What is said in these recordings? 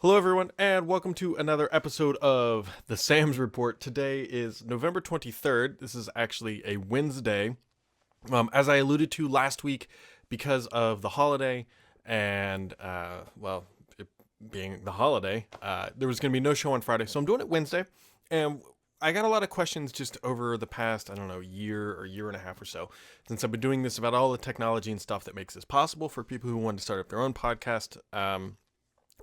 Hello, everyone, and welcome to another episode of the Sam's Report. Today is November 23rd. This is actually a Wednesday. As I alluded to last week, because of the holiday and, it being the holiday, there was going to be no show on Friday, so I'm doing it Wednesday. And I got a lot of questions just over the past, year or year and a half or so, since I've been doing this about all the technology and stuff that makes this possible for people who want to start up their own podcast.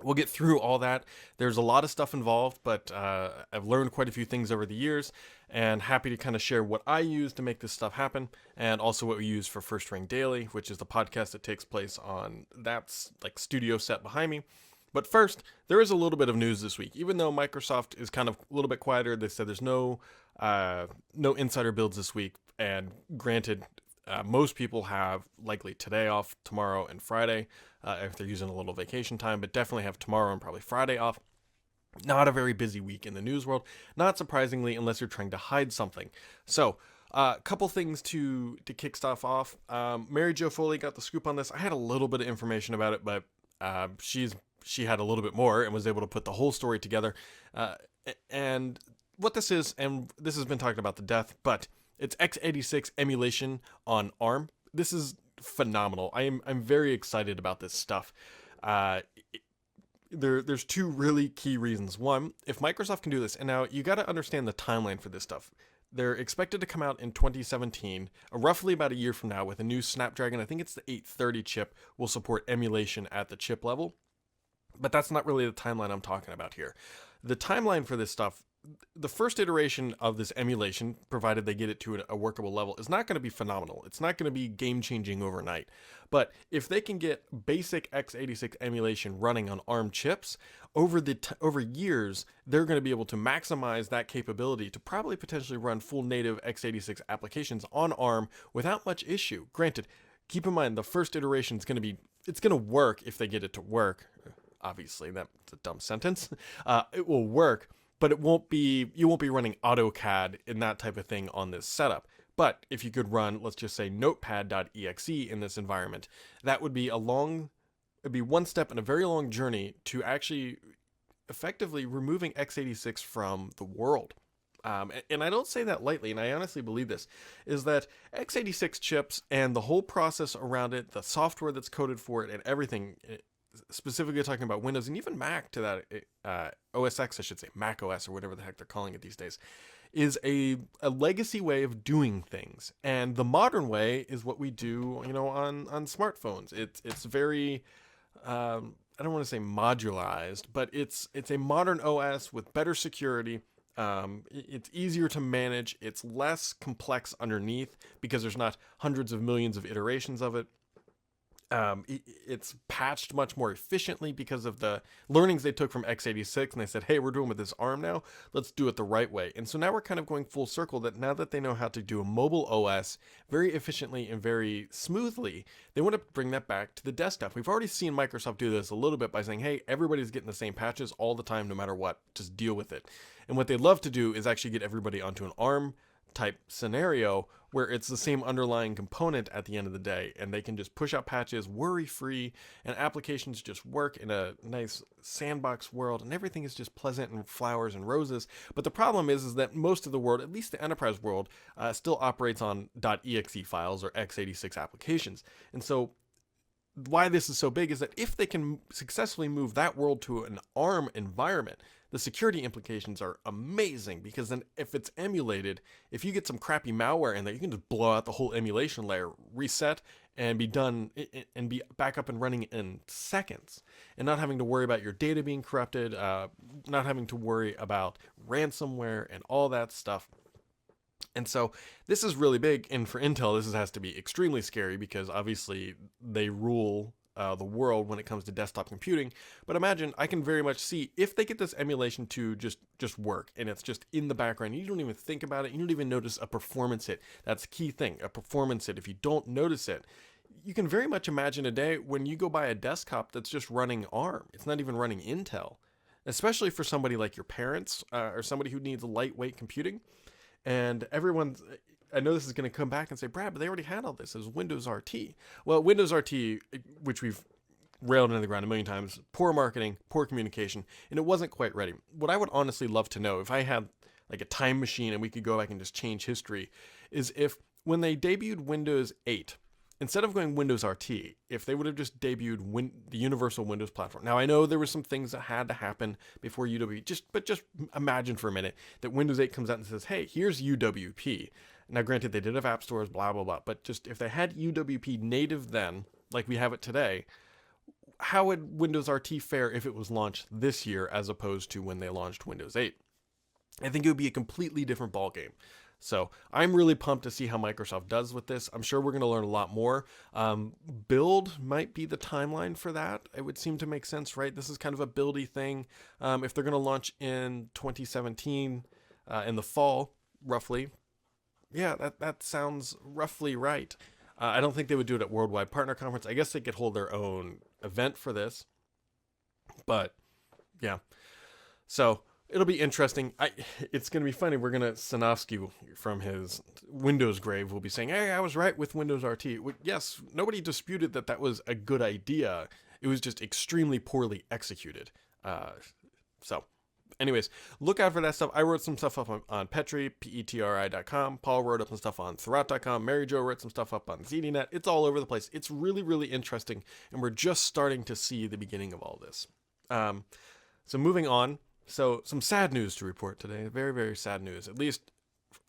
We'll get through all that. There's a lot of stuff involved, but I've learned quite a few things over the years, and happy to kind of share what I use to make this stuff happen, and also what we use for First Ring Daily, which is the podcast that takes place on that's like studio set behind me. But first, there is a little bit of news this week. Even though Microsoft is kind of a little bit quieter, they said there's no insider builds this week, and granted, most people have likely today off, tomorrow, and Friday if they're using a little vacation time, but definitely have tomorrow and probably Friday off. Not a very busy week in the news world, not surprisingly, unless you're trying to hide something. So, a couple things to kick stuff off. Mary Jo Foley got the scoop on this. I had a little bit of information about it, but she had a little bit more and was able to put the whole story together. And what this is, and this has been talked about to death, but it's x86 emulation on ARM. This is phenomenal. I'm very excited about this stuff. There's two really key reasons. One, if Microsoft can do this, and now you got to understand the timeline for this stuff. They're expected to come out in 2017, roughly about a year from now, with a new Snapdragon. I think it's the 830 chip will support emulation at the chip level. But that's not really the timeline I'm talking about here. The timeline for this stuff, the first iteration of this emulation, provided they get it to a workable level, is not going to be phenomenal. It's not going to be game-changing overnight. But if they can get basic x86 emulation running on ARM chips, over years, they're going to be able to maximize that capability to probably potentially run full native x86 applications on ARM without much issue. Granted, keep in mind, the first iteration is going to be, it's going to work if they get it to work. Obviously, that's a dumb sentence. It will work, but you won't be running AutoCAD and that type of thing on this setup. But if you could run, let's just say notepad.exe in this environment, that would be it'd be one step in a very long journey to actually effectively removing x86 from the world. And I don't say that lightly, and I honestly believe this, is that x86 chips and the whole process around it, the software that's coded for it, and everything, specifically talking about Windows and even Mac to that OS X, I should say, Mac OS or whatever the heck they're calling it these days, is a legacy way of doing things. And the modern way is what we do, on smartphones. It's very, I don't want to say modularized, but it's a modern OS with better security. It's easier to manage. It's less complex underneath because there's not hundreds of millions of iterations of it. It's patched much more efficiently because of the learnings they took from x86, and they said, hey, we're doing with this ARM now, let's do it the right way. And so now we're kind of going full circle, that now that they know how to do a mobile OS very efficiently and very smoothly, they want to bring that back to the desktop. We've already seen Microsoft do this a little bit by saying, hey, everybody's getting the same patches all the time, no matter what, just deal with it. And what they'd love to do is actually get everybody onto an ARM type scenario where it's the same underlying component at the end of the day, and they can just push out patches worry-free, and applications just work in a nice sandbox world, and everything is just pleasant and flowers and roses. But the problem is that most of the world, at least the enterprise world, still operates on .exe files or x86 applications. And so why this is so big is that if they can successfully move that world to an ARM environment, the security implications are amazing, because then if it's emulated, if you get some crappy malware in there, you can just blow out the whole emulation layer, reset, and be done, and be back up and running in seconds, and not having to worry about your data being corrupted, not having to worry about ransomware and all that stuff. And so this is really big, and for Intel, this has to be extremely scary, because obviously they rule the world when it comes to desktop computing. But imagine, I can very much see if they get this emulation to just work, and it's just in the background, you don't even think about it, you don't even notice a performance hit. That's a key thing, a performance hit. If you don't notice it, you can very much imagine a day when you go buy a desktop that's just running ARM. It's not even running Intel, especially for somebody like your parents, or somebody who needs lightweight computing. And I know this is going to come back and say, Brad, but they already had all this. It was Windows RT. Well, Windows RT, which we've railed into the ground a million times. Poor marketing, poor communication, and it wasn't quite ready. What I would honestly love to know, if I had like a time machine and we could go back and just change history, is if when they debuted Windows 8, instead of going Windows RT, if they would have just debuted the Universal Windows Platform. Now, I know there were some things that had to happen before UWP, but just imagine for a minute that Windows 8 comes out and says, hey, here's UWP. Now, granted, they did have app stores, blah, blah, blah, but just if they had UWP native then, like we have it today, how would Windows RT fare if it was launched this year as opposed to when they launched Windows 8? I think it would be a completely different ballgame. So I'm really pumped to see how Microsoft does with this. I'm sure we're going to learn a lot more. Build might be the timeline for that. It would seem to make sense, right? This is kind of a buildy thing. If they're going to launch in 2017 in the fall, roughly, yeah, that sounds roughly right. I don't think they would do it at Worldwide Partner Conference. I guess they could hold their own event for this. But yeah, so it'll be interesting. It's going to be funny. We're going to, Sanofsky from his Windows grave will be saying, hey, I was right with Windows RT. Yes, nobody disputed that was a good idea. It was just extremely poorly executed. So anyways, look out for that stuff. I wrote some stuff up on Petri, petri.com. Paul wrote up some stuff on Thurrott.com. Mary Jo wrote some stuff up on ZDNet. It's all over the place. It's really, really interesting. And we're just starting to see the beginning of all this. So moving on. So some sad news to report today. Very, very sad news, at least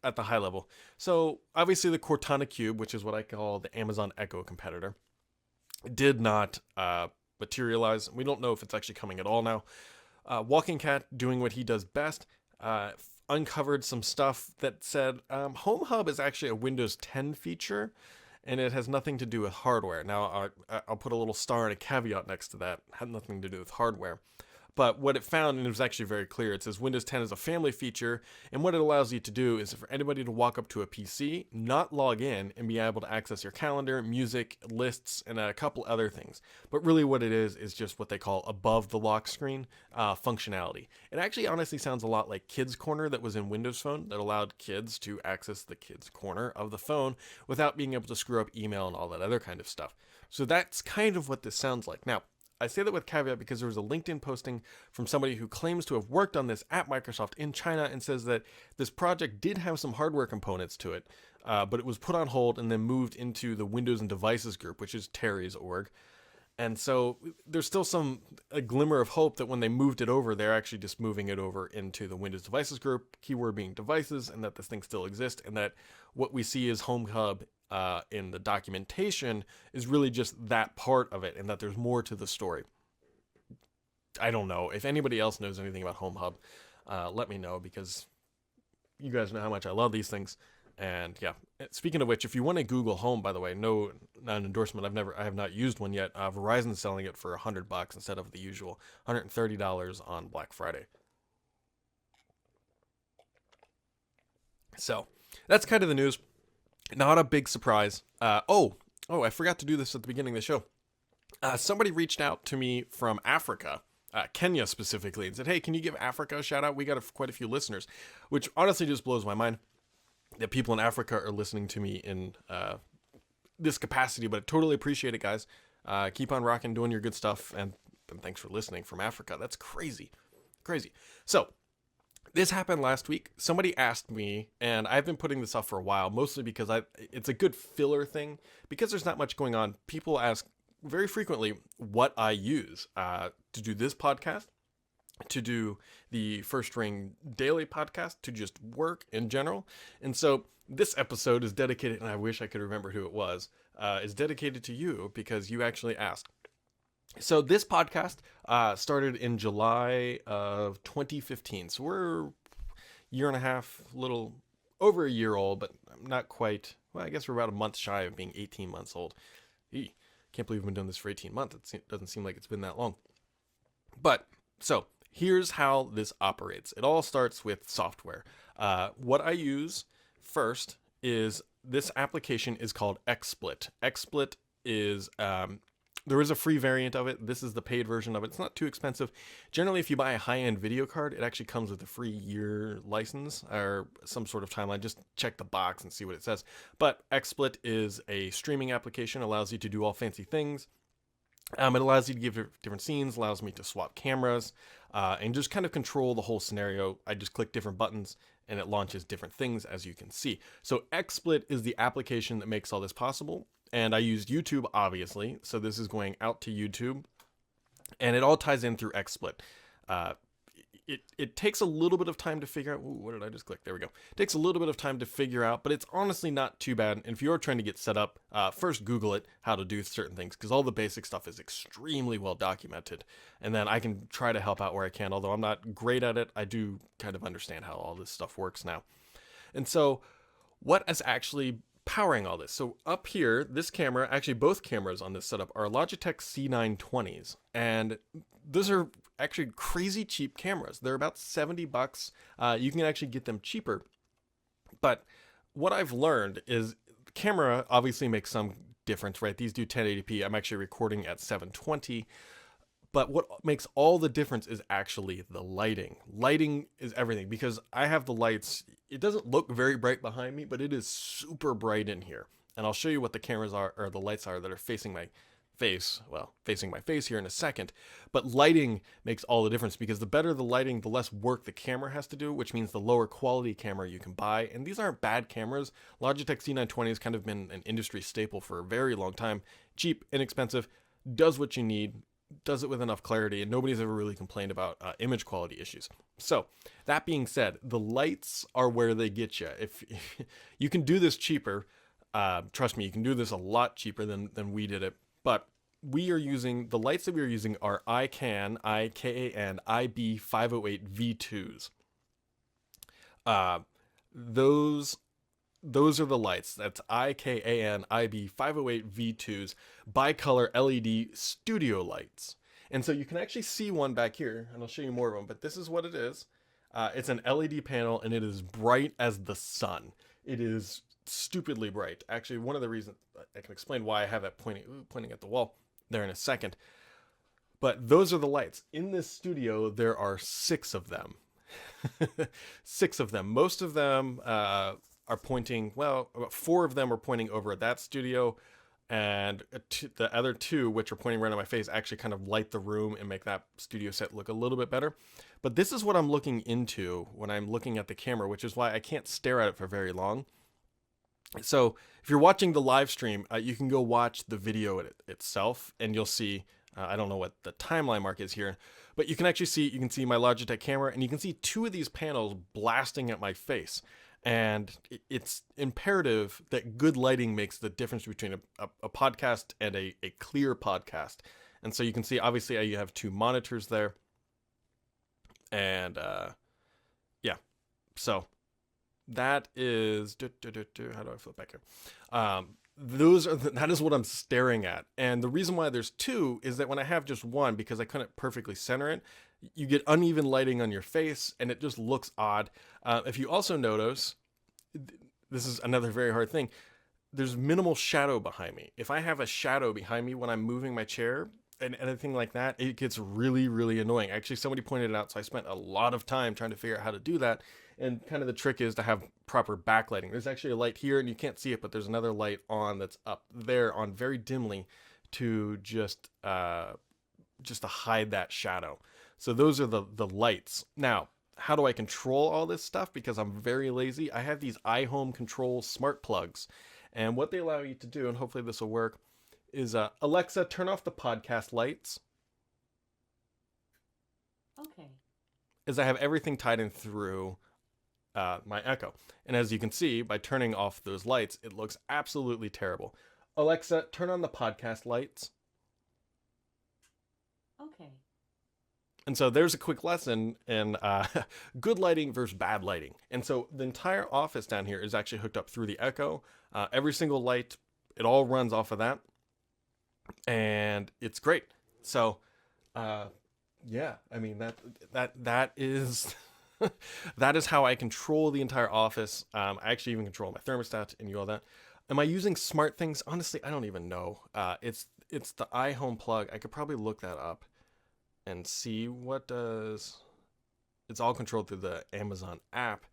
at the high level. So obviously the Cortana Cube, which is what I call the Amazon Echo competitor, did not materialize. We don't know if it's actually coming at all now. Walking Cat, doing what he does best, uncovered some stuff that said Home Hub is actually a Windows 10 feature, and it has nothing to do with hardware. Now, I'll put a little star and a caveat next to that. It had nothing to do with hardware. But what it found, and it was actually very clear, it says Windows 10 is a family feature, and what it allows you to do is for anybody to walk up to a PC, not log in, and be able to access your calendar, music, lists, and a couple other things. But really what it is just what they call above the lock screen functionality. It actually honestly sounds a lot like Kids Corner that was in Windows Phone that allowed kids to access the Kids Corner of the phone without being able to screw up email and all that other kind of stuff. So that's kind of what this sounds like. Now, I say that with caveat because there was a LinkedIn posting from somebody who claims to have worked on this at Microsoft in China and says that this project did have some hardware components to it, but it was put on hold and then moved into the Windows and Devices group, which is Terry's org. And so there's still a glimmer of hope that when they moved it over, they're actually just moving it over into the Windows Devices group, keyword being devices, and that this thing still exists, and that what we see as Home Hub in the documentation is really just that part of it, and that there's more to the story. I don't know. If anybody else knows anything about Home Hub, let me know, because you guys know how much I love these things. And yeah, speaking of which, if you want to Google Home, by the way, not an endorsement. I have not used one yet. Verizon's selling it for $100 instead of the usual $130 on Black Friday. So that's kind of the news. Not a big surprise. I forgot to do this at the beginning of the show. Somebody reached out to me from Africa, Kenya specifically, and said, hey, can you give Africa a shout out? We got quite a few listeners, which honestly just blows my mind that people in Africa are listening to me in this capacity, but I totally appreciate it, guys. Keep on rocking, doing your good stuff, and thanks for listening from Africa. That's crazy. So this happened last week. Somebody asked me, and I've been putting this off for a while, mostly because it's a good filler thing. Because there's not much going on, people ask very frequently what I use to do this podcast, to do the First Ring Daily podcast, to just work in general. And so this episode is dedicated, and I wish I could remember who it was, is dedicated to you because you actually asked. So this podcast started in July of 2015. So we're a year and a half, little over a year old, but not quite. Well, I guess we're about a month shy of being 18 months old. Can't believe we've been doing this for 18 months. It doesn't seem like it's been that long. But so here's how this operates. It all starts with software. What I use first is this application is called XSplit. XSplit is there is a free variant of it. This is the paid version of it. It's not too expensive. Generally, if you buy a high-end video card, it actually comes with a free year license or some sort of timeline. Just check the box and see what it says. But XSplit is a streaming application, allows you to do all fancy things. It allows you to give different scenes, allows me to swap cameras, and just kind of control the whole scenario. I just click different buttons and it launches different things, as you can see. So XSplit is the application that makes all this possible. And I used YouTube, obviously. So this is going out to YouTube. And it all ties in through XSplit. Uh, it takes a little bit of time to figure out. Ooh, what did I just click? There we go. It takes a little bit of time to figure out, but it's honestly not too bad. And if you're trying to get set up, first Google it, how to do certain things, because all the basic stuff is extremely well documented. And then I can try to help out where I can. Although I'm not great at it, I do kind of understand how all this stuff works now. And so what is actually powering all this? So up here, this camera, actually both cameras on this setup are Logitech C920s. And those are actually crazy cheap cameras. They're about $70. You can actually get them cheaper. But what I've learned is the camera obviously makes some difference, right? These do 1080p. I'm actually recording at 720. But what makes all the difference is actually the lighting. Lighting is everything, because I have the lights. It doesn't look very bright behind me, but it is super bright in here. And I'll show you what the cameras are, or the lights are, that are facing my face. Well, facing my face here in a second. But lighting makes all the difference, because the better the lighting, the less work the camera has to do, which means the lower quality camera you can buy. And these aren't bad cameras. Logitech C920 has kind of been an industry staple for a very long time. Cheap, inexpensive, does what you need, does it with enough clarity, and nobody's ever really complained about image quality issues. So that being said, the lights are where they get you. If you can do this cheaper, trust me, you can do this a lot cheaper than we did it. But we are using, the lights that we are using are ICANN, IKAN IB508 V2s. Those are the lights. That's IKAN IB508 V2s, bicolor LED studio lights. And so you can actually see one back here, and I'll show you more of them, but this is what it is. It's an LED panel, and it is bright as the sun. It is stupidly bright. Actually, one of the reasons, I can explain why I have it pointing at the wall there in a second. But those are the lights. In this studio, there are 6 of them. 6 of them. Most of them are pointing, well, about 4 of them are pointing over at that studio, and the other 2, which are pointing right at my face, actually kind of light the room and make that studio set look a little bit better. But this is what I'm looking into when I'm looking at the camera, which is why I can't stare at it for very long. So if you're watching the live stream, you can go watch the video itself, and you'll see, I don't know what the timeline mark is here, but you can actually see, you can see my Logitech camera, and you can see 2 of these panels blasting at my face. And it's imperative that good lighting makes the difference between a podcast and a clear podcast. And so you can see, obviously, you have 2 monitors there. And yeah, so that is, how do I flip back here? That is what I'm staring at. And the reason why there's 2 is that when I have just one, because I couldn't perfectly center it, you get uneven lighting on your face, and it just looks odd. If you also notice, this is another very hard thing, there's minimal shadow behind me. If I have a shadow behind me when I'm moving my chair and anything like that, it gets really, really annoying. Actually, somebody pointed it out, so I spent a lot of time trying to figure out how to do that. And kind of the trick is to have proper backlighting. There's actually a light here, and you can't see it, but there's another light on that's up there on very dimly to just to hide that shadow. So those are the lights. Now, how do I control all this stuff? Because I'm very lazy. I have these iHome Control smart plugs. And what they allow you to do, and hopefully this will work, is Alexa, turn off the podcast lights. Okay. As I have everything tied in through my Echo. And as you can see, by turning off those lights, it looks absolutely terrible. Alexa, turn on the podcast lights. Okay. And so there's a quick lesson in good lighting versus bad lighting. And so the entire office down here is actually hooked up through the Echo. Every single light, it all runs off of that. And it's great. So, yeah, I mean, that is that is how I control the entire office. I actually even control my thermostat and all that. Am I using smart things? Honestly, I don't even know. It's the iHome plug. I could probably look that up and see what does. It's all controlled through the Amazon app.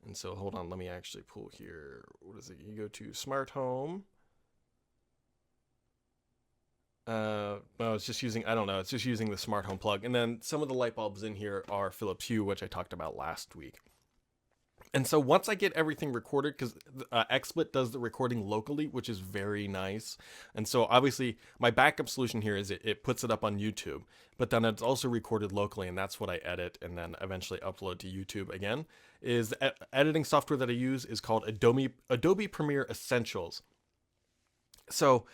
And so hold on, let me actually pull here. What is it? You go to smart home. No, it's just using, I don't know, it's just using the smart home plug. And then some of the light bulbs in here are Philips Hue, which I talked about last week. And so once I get everything recorded, because XSplit does the recording locally, which is very nice. And so obviously my backup solution here is it puts it up on YouTube, but then it's also recorded locally, and that's what I edit and then eventually upload to YouTube again. Is the editing software that I use is called Adobe Premiere Essentials. So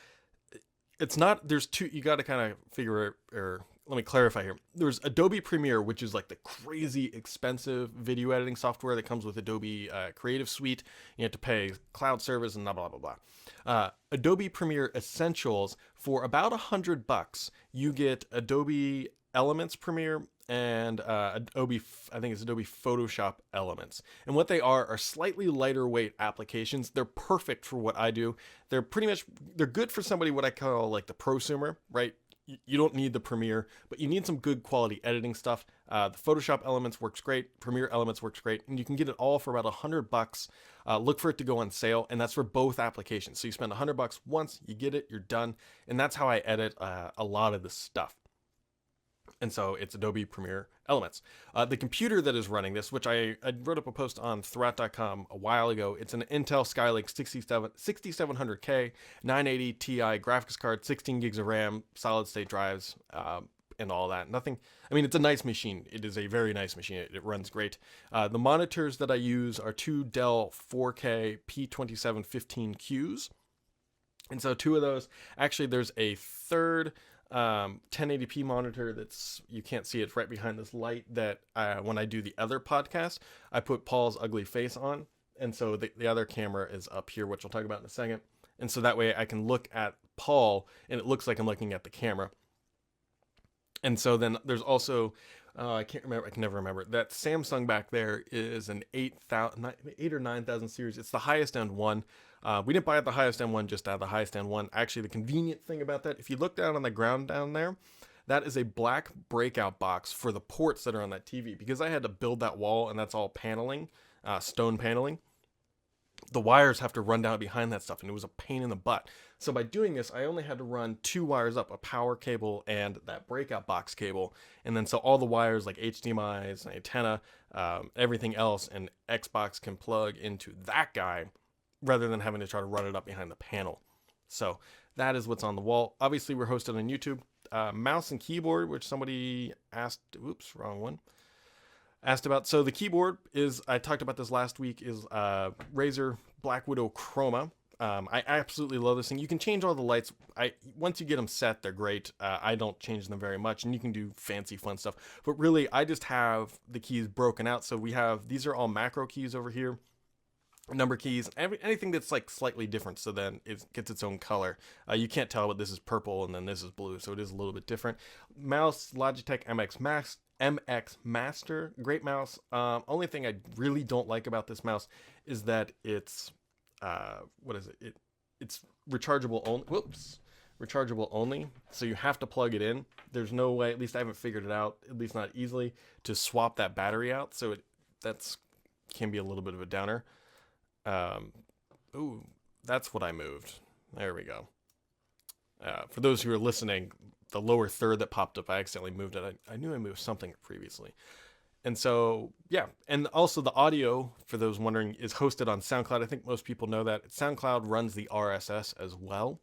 it's not, there's two, you got to kind of figure it, or let me clarify here. There's Adobe Premiere, which is like the crazy expensive video editing software that comes with Adobe Creative Suite. You have to pay cloud service and blah blah blah blah. Adobe Premiere Essentials, for about $100, you get Adobe Elements Premiere and Adobe, I think it's Adobe Photoshop Elements. And what they are slightly lighter weight applications. They're perfect for what I do. They're pretty much, they're good for somebody what I call like the prosumer, right? You don't need the Premiere, but you need some good quality editing stuff. The Photoshop Elements works great. Premiere Elements works great. And you can get it all for about $100. Look for it to go on sale, and that's for both applications. So you spend $100 once, you get it, you're done. And that's how I edit a lot of this stuff. And so it's Adobe Premiere Elements. The computer that is running this, which I wrote up a post on Thurrott.com a while ago, it's an Intel Skylake 6700K 980 Ti graphics card, 16 gigs of RAM, solid state drives, and all that. Nothing, I mean, it's a nice machine. It is a very nice machine. It runs great. The monitors that I use are two Dell 4K P2715Qs. And so two of those, actually there's a third 1080p monitor that's, you can't see it, right behind this light, that when I do the other podcast, I put Paul's ugly face on. And so the other camera is up here, which I'll talk about in a second. And so that way I can look at Paul and it looks like I'm looking at the camera. And so then there's also, I can't remember, I can never remember, that Samsung back there is an 8 or 9,000 series. It's the highest end one. We didn't buy it the highest end one just out of the highest end one. Actually, the convenient thing about that, if you look down on the ground down there, that is a black breakout box for the ports that are on that TV. Because I had to build that wall, and that's all paneling, stone paneling. The wires have to run down behind that stuff, and it was a pain in the butt. So by doing this, I only had to run two wires up, a power cable and that breakout box cable. And then so all the wires like HDMI's, antenna, everything else, and Xbox can plug into that guy, rather than having to try to run it up behind the panel. So that is what's on the wall. Obviously, we're hosted on YouTube. Mouse and keyboard, which somebody asked, oops, wrong one, asked about. So the keyboard is, I talked about this last week, is Razer Black Widow Chroma. I absolutely love this thing. You can change all the lights. Once you get them set, they're great. I don't change them very much, and you can do fancy fun stuff. But really, I just have the keys broken out. So we have, these are all macro keys over here, number keys, anything that's like slightly different, so then it gets its own color. You can't tell, but this is purple and then this is blue, so it is a little bit different. Mouse, Logitech MX Master, great mouse. Only thing I really don't like about this mouse is that it's what is it? It's rechargeable only. Whoops. Rechargeable only, so you have to plug it in. There's no way, at least I haven't figured it out, at least not easily, to swap that battery out. So that's can be a little bit of a downer. Ooh, that's what I moved. There we go. For those who are listening, the lower third that popped up, I accidentally moved it. I knew I moved something previously. And so, yeah. And also the audio, for those wondering, is hosted on SoundCloud. I think most people know that. SoundCloud runs the RSS as well.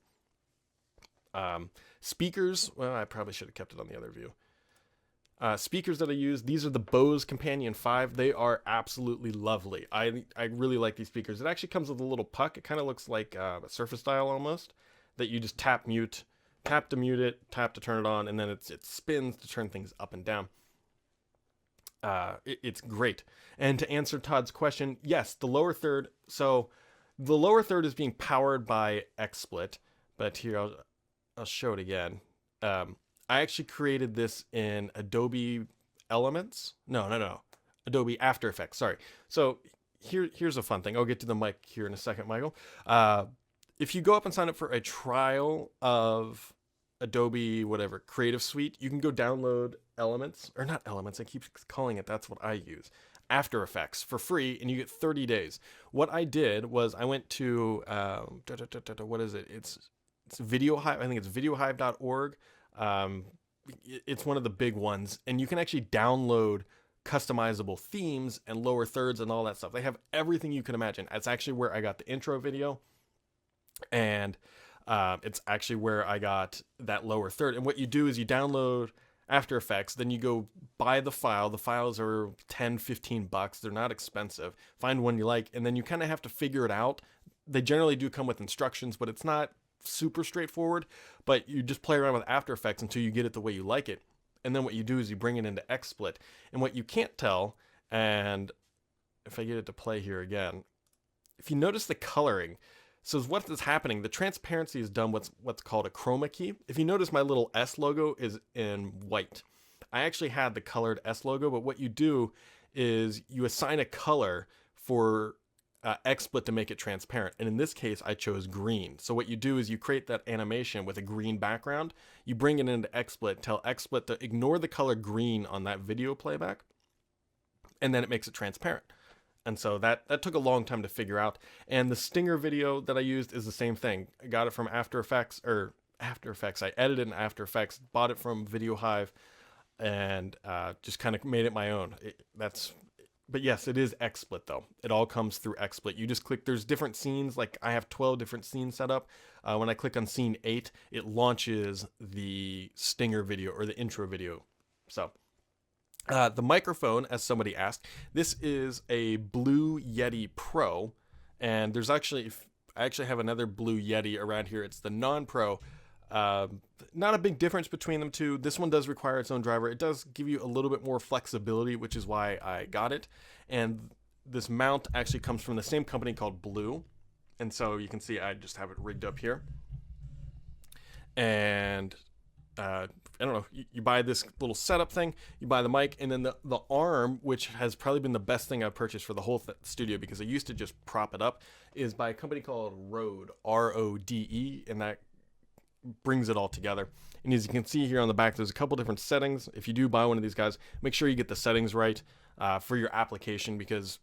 Speakers, well, I probably should have kept it on the other view. Speakers that I use, these are the Bose Companion 5. They are absolutely lovely. I really like these speakers. It actually comes with a little puck. It kind of looks like a Surface Dial almost, that you just tap to mute it, tap to turn it on, and then it spins to turn things up and down. It's great. And to answer Todd's question, yes, the lower third. So the lower third is being powered by XSplit, but here I'll show it again. I actually created this in Adobe Elements. No. Adobe After Effects, sorry. So here's a fun thing. I'll get to the mic here in a second, Michael. If you go up and sign up for a trial of Adobe whatever Creative Suite, you can go download Elements, or not Elements, I keep calling it, that's what I use, After Effects, for free, and you get 30 days. What I did was I went to, what is it? It's It's VideoHive. I think it's videohive.org. It's one of the big ones, and you can actually download customizable themes and lower thirds and all that stuff. They have everything you can imagine. That's actually where I got the intro video, and it's actually where I got that lower third. And what you do is you download After Effects, then you go buy the file. The files are $10-15. They're not expensive. Find one you like, and then you kind of have to figure it out. They generally do come with instructions, but it's not super straightforward. But you just play around with After Effects until you get it the way you like it. And then what you do is you bring it into XSplit. And what you can't tell, and if I get it to play here again, if you notice the coloring, so what is happening, the transparency is done what's called a chroma key. If you notice, my little S logo is in white. I actually had the colored S logo, but what you do is you assign a color for XSplit to make it transparent. And in this case, I chose green. So what you do is you create that animation with a green background. You bring it into XSplit, tell XSplit to ignore the color green on that video playback, and then it makes it transparent. And so that took a long time to figure out. And the Stinger video that I used is the same thing. I got it from After Effects. I edited in After Effects, bought it from VideoHive, and just kind of made it my own. But yes, it is XSplit though. It all comes through XSplit. You just click, there's different scenes. Like I have 12 different scenes set up. When I click on scene 8, it launches the Stinger video or the intro video. So the microphone, as somebody asked, this is a Blue Yeti Pro, and I actually have another Blue Yeti around here. It's the non-Pro. Not a big difference between them two. This one does require its own driver. It does give you a little bit more flexibility, which is why I got it. And this mount actually comes from the same company called Blue. And so you can see I just have it rigged up here. And I don't know, you buy this little setup thing, you buy the mic, and then the arm, which has probably been the best thing I've purchased for the whole studio because I used to just prop it up, is by a company called Rode, R-O-D-E, and that brings it all together. And as you can see here on the back, there's a couple different settings. If you do buy one of these guys, make sure you get the settings right for your application, because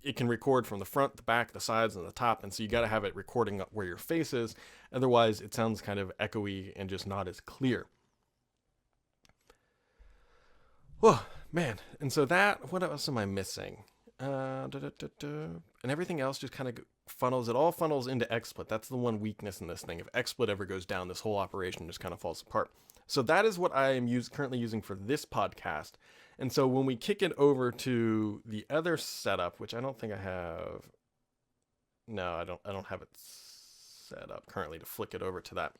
it can record from the front, the back, the sides, and the top, and so you got to have it recording where your face is. Otherwise, it sounds kind of echoey and just not as clear. Whoa, man. And so what else am I missing? And everything else just kind of funnels. It all funnels into XSplit. That's the one weakness in this thing. If XSplit ever goes down, this whole operation just kind of falls apart. So that is what I am currently using for this podcast. And so when we kick it over to the other setup, which I don't think I have. No, I don't have it set up currently to flick it over to that.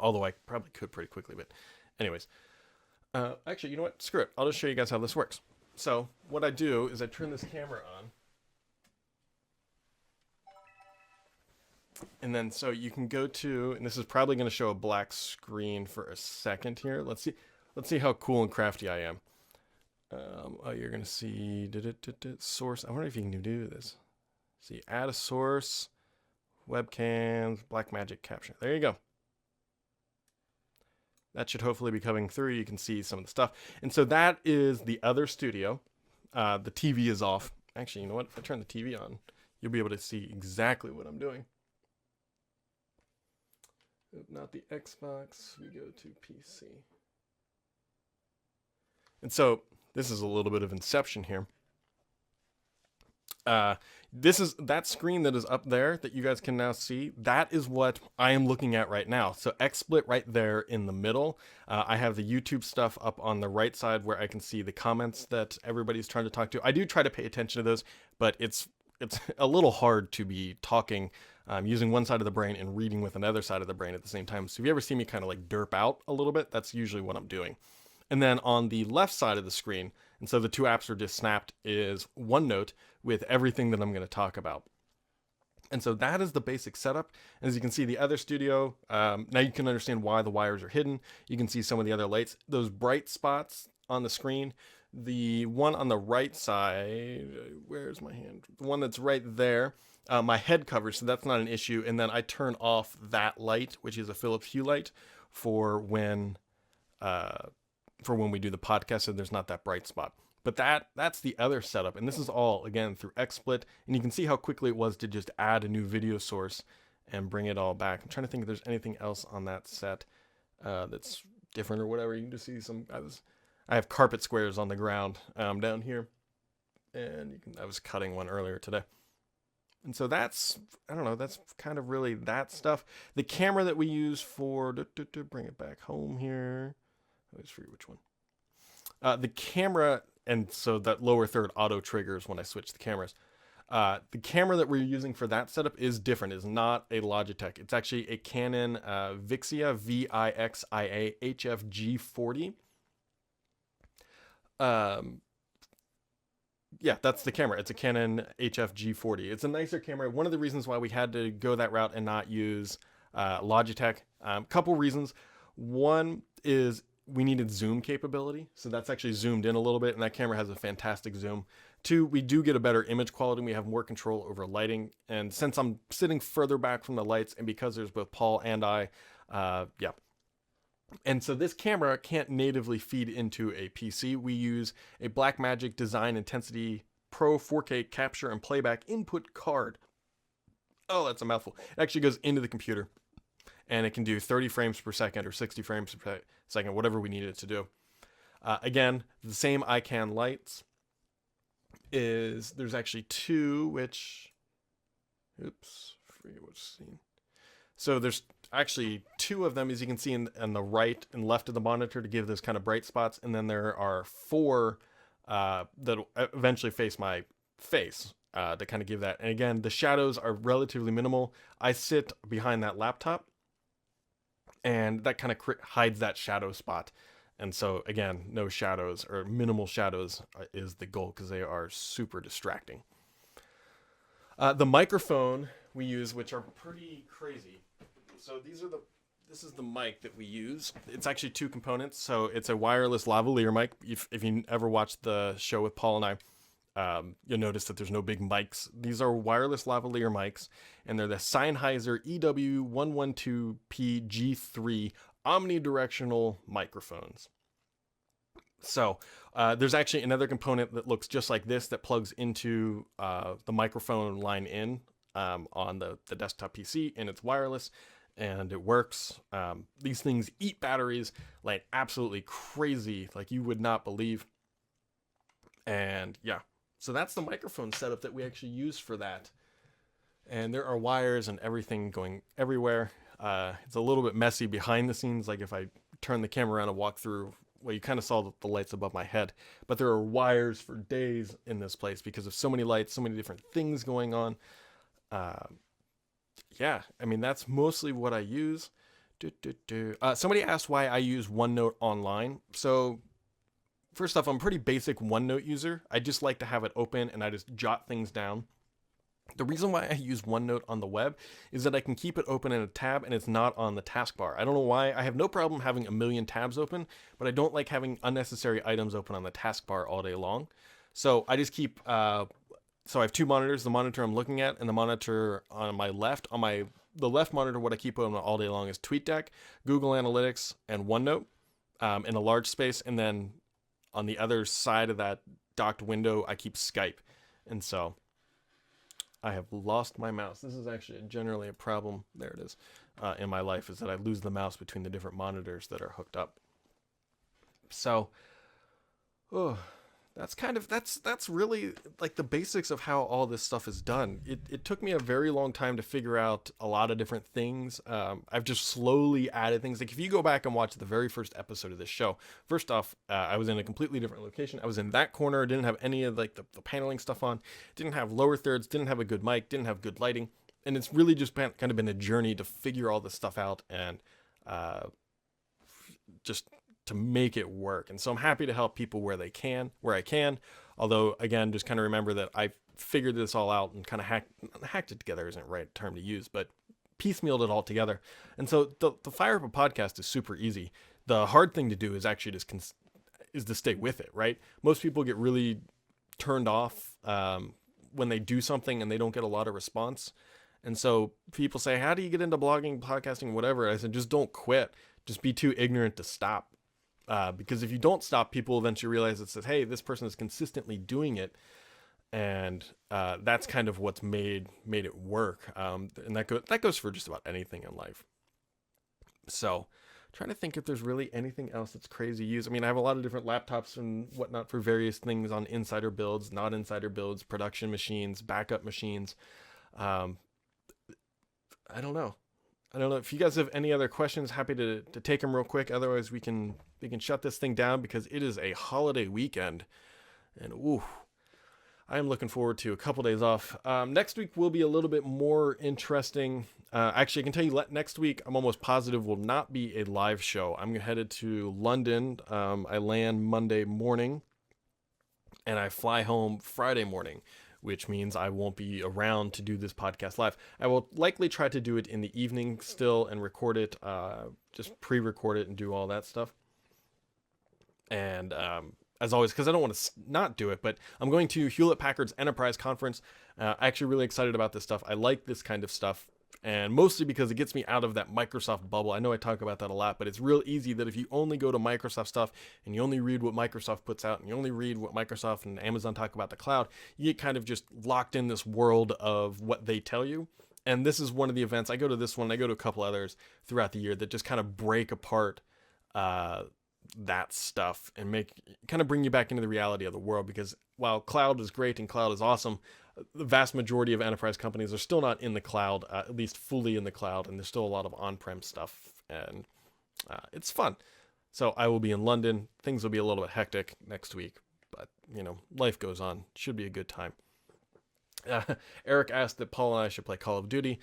Although I probably could pretty quickly, but anyways. Actually, you know what? Screw it. I'll just show you guys how this works. So what I do is I turn this camera on. And then so you can go to, and this is probably going to show a black screen for a second here. Let's see how cool and crafty I am. You're going to see source. I wonder if you can do this. See, add a source, webcams, Blackmagic capture. There you go. That should hopefully be coming through. You can see some of the stuff. And so that is the other studio. The TV is off. Actually, you know what? If I turn the TV on, you'll be able to see exactly what I'm doing. Not the Xbox. We go to PC. And so this is a little bit of Inception here. This is that screen that is up there that you guys can now see. That is what I am looking at right now. So XSplit right there in the middle. I have the YouTube stuff up on the right side where I can see the comments that everybody's trying to talk to. I do try to pay attention to those, but it's a little hard to be talking using one side of the brain and reading with another side of the brain at the same time. So if you ever see me kind of like derp out a little bit, that's usually what I'm doing. And then on the left side of the screen, and so the two apps are just snapped, is OneNote with everything that I'm going to talk about. And so that is the basic setup. As you can see, the other studio, now you can understand why the wires are hidden. You can see some of the other lights. Those bright spots on the screen, the one on the right side, where's my hand? The one that's right there, my head cover, so that's not an issue. And then I turn off that light, which is a Philips Hue light, for when we do the podcast, so there's not that bright spot. But that's the other setup, and this is all, again, through XSplit, and you can see how quickly it was to just add a new video source and bring it all back. I'm trying to think if there's anything else on that set that's different or whatever. You can just see I have carpet squares on the ground down here, and I was cutting one earlier today. And so that's, I don't know, that's kind of really that stuff. The camera that we use for, bring it back home here. I always forget which one. The camera, and so that lower third auto triggers when I switch the cameras. The camera that we're using for that setup is different. It's not a Logitech. It's actually a Canon Vixia, Vixia HFG40. Yeah, that's the camera. It's a Canon HFG40. It's a nicer camera. One of the reasons why we had to go that route and not use Logitech, couple reasons. One is we needed zoom capability, so that's actually zoomed in a little bit, and that camera has a fantastic zoom. Two, we do get a better image quality, and we have more control over lighting, and since I'm sitting further back from the lights, and because there's both Paul and I, yeah. And so this camera can't natively feed into a PC. We use a Blackmagic Design Intensity Pro 4K capture and playback input card. Oh, that's a mouthful. It actually goes into the computer, and it can do 30 frames per second or 60 frames per second, whatever we need it to do. Again, the same iCan lights there's actually two, which, forget which scene. So there's actually two of them, as you can see in the right and left of the monitor to give those kind of bright spots. And then there are four that'll eventually face my face to kind of give that. And again, the shadows are relatively minimal. I sit behind that laptop, and that kind of hides that shadow spot. And so again, no shadows or minimal shadows is the goal, because they are super distracting. The microphone we use, which are pretty crazy. So this is the mic that we use. It's actually two components. So it's a wireless lavalier mic. If you ever watched the show with Paul and I, you'll notice that there's no big mics. These are wireless lavalier mics, and they're the Sennheiser EW112P omnidirectional microphones. So there's actually another component that looks just like this that plugs into the microphone line in on the desktop PC, and it's wireless and it works. These things eat batteries like absolutely crazy, like you would not believe. And yeah, so that's the microphone setup that we actually use for that. And there are wires and everything going everywhere. It's a little bit messy behind the scenes. Like if I turn the camera around and walk through, well, you kind of saw the lights above my head, but there are wires for days in this place because of so many lights, so many different things going on. Yeah, I mean, that's mostly what I use. Somebody asked why I use OneNote online. So first off, I'm a pretty basic OneNote user. I just like to have it open and I just jot things down. The reason why I use OneNote on the web is that I can keep it open in a tab and it's not on the taskbar. I don't know why. I have no problem having a million tabs open, but I don't like having unnecessary items open on the taskbar all day long. So I just keep, so I have two monitors, the monitor I'm looking at and the monitor on my left. On the left monitor, what I keep open all day long is TweetDeck, Google Analytics, and OneNote in a large space. And then on the other side of that docked window, I keep Skype. And so I have lost my mouse. This is actually generally a problem. There it is in my life, is that I lose the mouse between the different monitors that are hooked up. So, that's really like the basics of how all this stuff is done. It took me a very long time to figure out a lot of different things. I've just slowly added things. Like if you go back and watch the very first episode of this show, first off, I was in a completely different location. I was in that corner. Didn't have any of like the paneling stuff on. Didn't have lower thirds. Didn't have a good mic. Didn't have good lighting. And it's really just kind of been a journey to figure all this stuff out and just to make it work. And so I'm happy to help people where I can. Although, again, just kind of remember that I figured this all out and kind of hacked it together isn't the right term to use, but piecemealed it all together. And so the Fire Up a Podcast is super easy. The hard thing to do is actually just is to stay with it, right? Most people get really turned off when they do something and they don't get a lot of response. And so people say, how do you get into blogging, podcasting, whatever? I said, just don't quit. Just be too ignorant to stop. Because if you don't stop, people eventually realize it says, hey, this person is consistently doing it. and that's kind of what's made it work. And that goes for just about anything in life. So, trying to think if there's really anything else that's crazy use. I mean, I have a lot of different laptops and whatnot for various things on insider builds, not insider builds, production machines, backup machines. Um, I don't know. I don't know if you guys have any other questions. Happy to take them real quick. Otherwise, we can shut this thing down because it is a holiday weekend, and ooh, I am looking forward to a couple days off. Next week will be a little bit more interesting. Actually, I can tell you next week, I'm almost positive will not be a live show. I'm headed to London. I land Monday morning and I fly home Friday morning, which means I won't be around to do this podcast live. I will likely try to do it in the evening still and record it, just pre-record it and do all that stuff. And as always, because I don't want to not do it, but I'm going to Hewlett Packard's Enterprise Conference. Actually really excited about this stuff. I like this kind of stuff, and mostly because it gets me out of that Microsoft bubble. I know I talk about that a lot, but it's real easy that if you only go to Microsoft stuff and you only read what Microsoft puts out and you only read what Microsoft and Amazon talk about the cloud, you get kind of just locked in this world of what they tell you. And this is one of the events. I go to this one, I go to a couple others throughout the year that just kind of break apart that stuff and bring you back into the reality of the world, because while cloud is great and cloud is awesome, the vast majority of enterprise companies are still not in the cloud, at least fully in the cloud, and there's still a lot of on-prem stuff, and it's fun. So I will be in London. Things will be a little bit hectic next week, but life goes on. Should be a good time. Eric asked that Paul and I should play Call of Duty.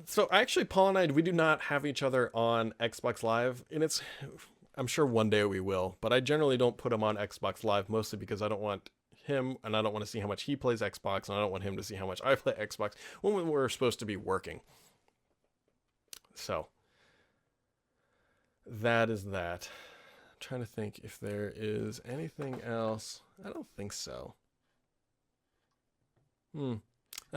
So actually, Paul and I, we do not have each other on Xbox Live, and I'm sure one day we will, but I generally don't put him on Xbox Live, mostly because I don't want him, and I don't want to see how much he plays Xbox, and I don't want him to see how much I play Xbox when we're supposed to be working. So that is that. I'm trying to think if there is anything else. I don't think so. I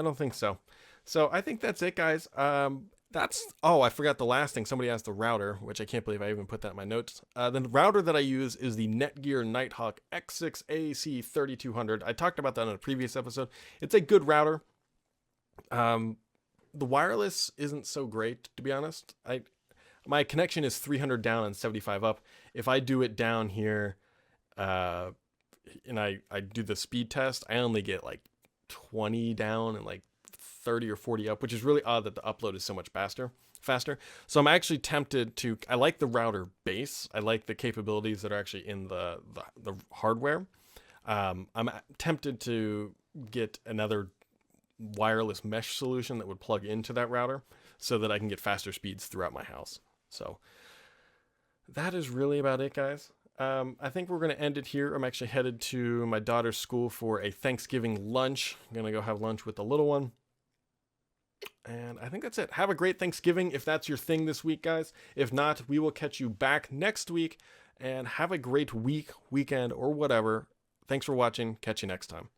don't think so. So I think that's it, guys. I forgot the last thing. Somebody asked the router, which I can't believe I even put that in my notes. The router that I use is the Netgear Nighthawk X6 AAC 3200. I talked about that in a previous episode. It's a good router. The wireless isn't so great, to be honest. My connection is 300 down and 75 up. If I do it down here, and I do the speed test, I only get like 20 down and like 30 or 40 up, which is really odd that the upload is so much faster. So I'm actually tempted to, I like the router base. I like the capabilities that are actually in the hardware. I'm tempted to get another wireless mesh solution that would plug into that router so that I can get faster speeds throughout my house. So that is really about it, guys. I think we're going to end it here. I'm actually headed to my daughter's school for a Thanksgiving lunch. I'm going to go have lunch with the little one. And I think that's it. Have a great Thanksgiving if that's your thing this week, guys. If not, we will catch you back next week. And have a great week, weekend, or whatever. Thanks for watching. Catch you next time.